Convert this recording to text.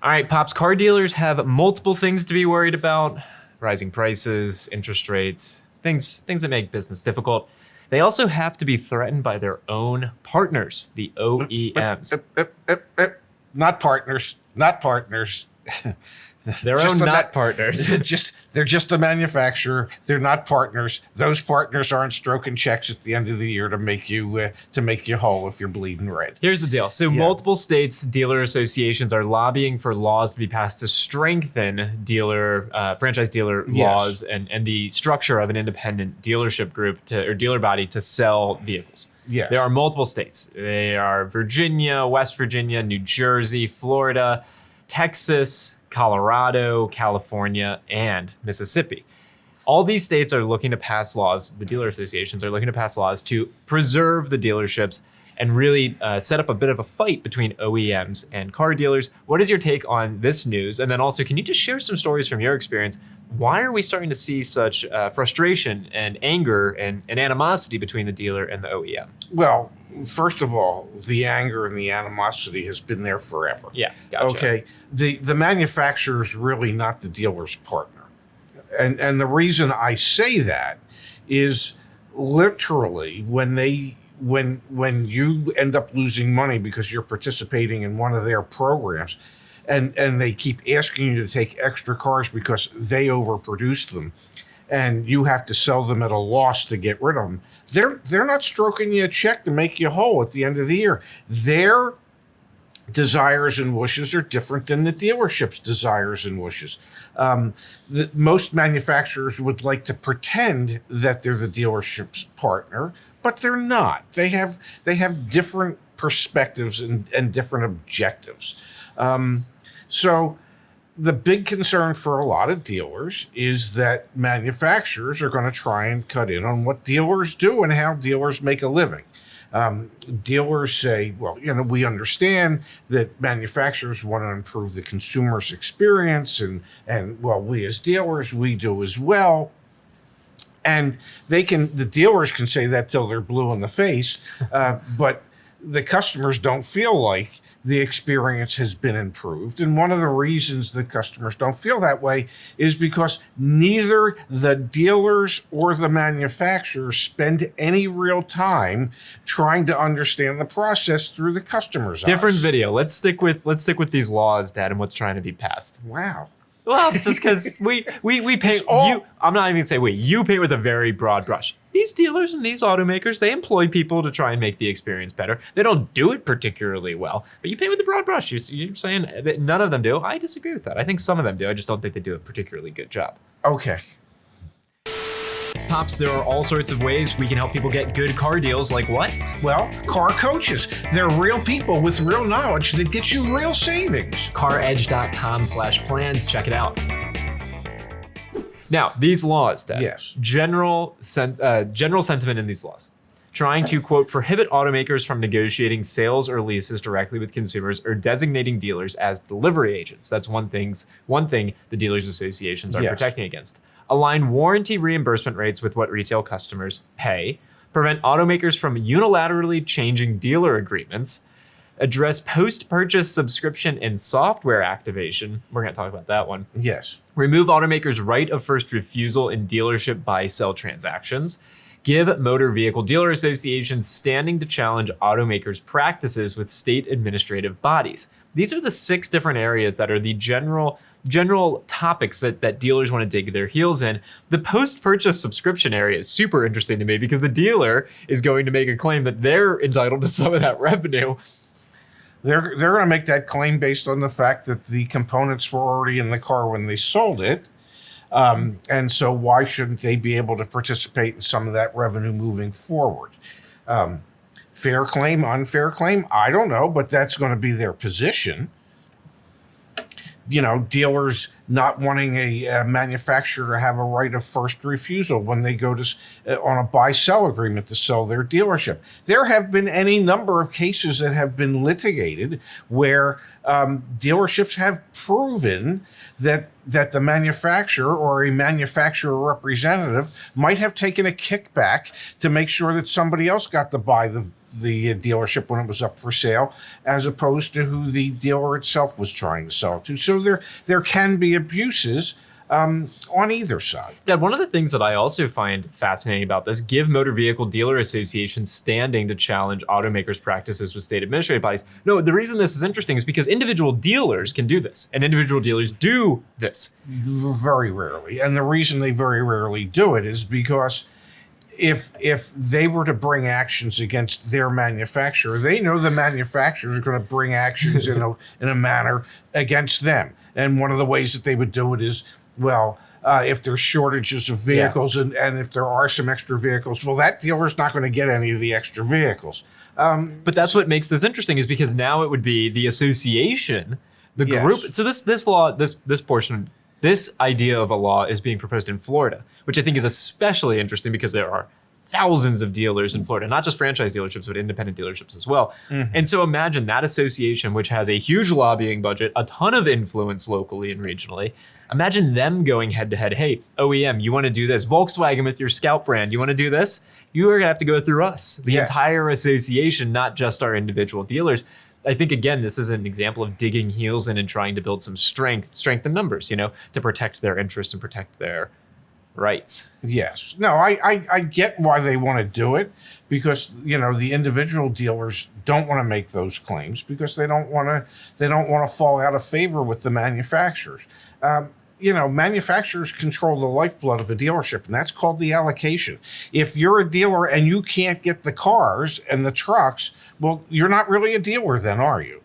All right, Pops, car dealers have multiple things to be worried about: rising prices, interest rates, things that make business difficult. They also have to be threatened by their own partners, the OEMs. Not partners, not partners. Their own not partners. They're just a manufacturer. They're not partners. Those partners aren't stroking checks at the end of the year to make you whole if you're bleeding red. Here's the deal. So multiple states, dealer associations are lobbying for laws to be passed to strengthen franchise dealer laws and the structure of an independent dealership group or dealer body to sell vehicles. Yeah. There are multiple states. They are Virginia, West Virginia, New Jersey, Florida, Texas, Colorado, California, and Mississippi. All these states are looking to pass laws, the dealer associations are looking to pass laws to preserve the dealerships and really set up a bit of a fight between OEMs and car dealers. What is your take on this news? And then also, can you just share some stories from your experience? Why are we starting to see such frustration and anger and animosity between the dealer and the OEM? Well, first of all, the anger and the animosity has been there forever. Yeah, gotcha. Okay, the manufacturer is really not the dealer's partner. And the reason I say that is literally when you end up losing money because you're participating in one of their programs, and they keep asking you to take extra cars because they overproduce them, and you have to sell them at a loss to get rid of them. They're not stroking you a check to make you whole at the end of the year. Their desires and wishes are different than the dealership's desires and wishes. Most manufacturers would like to pretend that they're the dealership's partner, but they're not. They have different perspectives and different objectives. So the big concern for a lot of dealers is that manufacturers are going to try and cut in on what dealers do and how dealers make a living. Dealers say, well, we understand that manufacturers want to improve the consumer's experience, and well, we as dealers, we do as well. And the dealers can say that till they're blue in the face, but the customers don't feel like the experience has been improved. And one of the reasons that customers don't feel that way is because neither the dealers or the manufacturers spend any real time trying to understand the process through the customer's eyes. Different video. Let's stick with these laws, Dad, and what's trying to be passed. Wow. Well, just because we paint you. I'm not even gonna say we. You paint with a very broad brush. These dealers and these automakers, they employ people to try and make the experience better. They don't do it particularly well, but you paint with a broad brush. You're saying that none of them do. I disagree with that. I think some of them do. I just don't think they do a particularly good job. Okay. Pops, there are all sorts of ways we can help people get good car deals. Like what? Well, car coaches. They're real people with real knowledge that get you real savings. CarEdge.com/plans. Check it out. Now, these laws, Dad. Yes. General sentiment in these laws. Trying to, quote, prohibit automakers from negotiating sales or leases directly with consumers or designating dealers as delivery agents. That's one thing the dealers associations are protecting against. Align warranty reimbursement rates with what retail customers pay. Prevent automakers from unilaterally changing dealer agreements. Address post-purchase subscription and software activation. We're going to talk about that one. Yes. Remove automakers' right of first refusal in dealership buy-sell transactions. Give motor vehicle dealer associations standing to challenge automakers' practices with state administrative bodies. These are the 6 different areas that are the general topics that dealers want to dig their heels in. The post-purchase subscription area is super interesting to me because the dealer is going to make a claim that they're entitled to some of that revenue. They're going to make that claim based on the fact that the components were already in the car when they sold it. And so why shouldn't they be able to participate in some of that revenue moving forward? Fair claim, unfair claim, I don't know, but that's going to be their position. Dealers not wanting a manufacturer to have a right of first refusal when they go to on a buy-sell agreement to sell their dealership. There have been any number of cases that have been litigated where dealerships have proven that the manufacturer or a manufacturer representative might have taken a kickback to make sure that somebody else got to buy the the dealership when it was up for sale, as opposed to who the dealer itself was trying to sell it to. So there can be abuses on either side. Dad, one of the things that I also find fascinating about this, give motor vehicle dealer associations standing to challenge automakers' practices with state administrative bodies. No, the reason this is interesting is because individual dealers can do this, and individual dealers do this. Very rarely. And the reason they very rarely do it is because if they were to bring actions against their manufacturer, they know the manufacturer is going to bring actions in a manner against them. And one of the ways that they would do it is, well, if there's shortages of vehicles and if there are some extra vehicles, well, that dealer's not going to get any of the extra vehicles. But that's what makes this interesting, is because now it would be the association, the group. So this law, this portion, this idea of a law is being proposed in Florida, which I think is especially interesting because there are thousands of dealers in Florida, not just franchise dealerships, but independent dealerships as well. And so imagine that association, which has a huge lobbying budget, a ton of influence locally and regionally. Imagine them going head to head. Hey, OEM, you want to do this? Volkswagen with your Scout brand, you want to do this? You are going to have to go through us, the entire association, not just our individual dealers. I think, again, this is an example of digging heels in and trying to build some strength in numbers, to protect their interests and protect their rights. Yes. No, I get why they want to do it, because, the individual dealers don't want to make those claims because they don't want to fall out of favor with the manufacturers. Manufacturers control the lifeblood of a dealership, and that's called the allocation. If you're a dealer and you can't get the cars and the trucks, well, you're not really a dealer then, are you?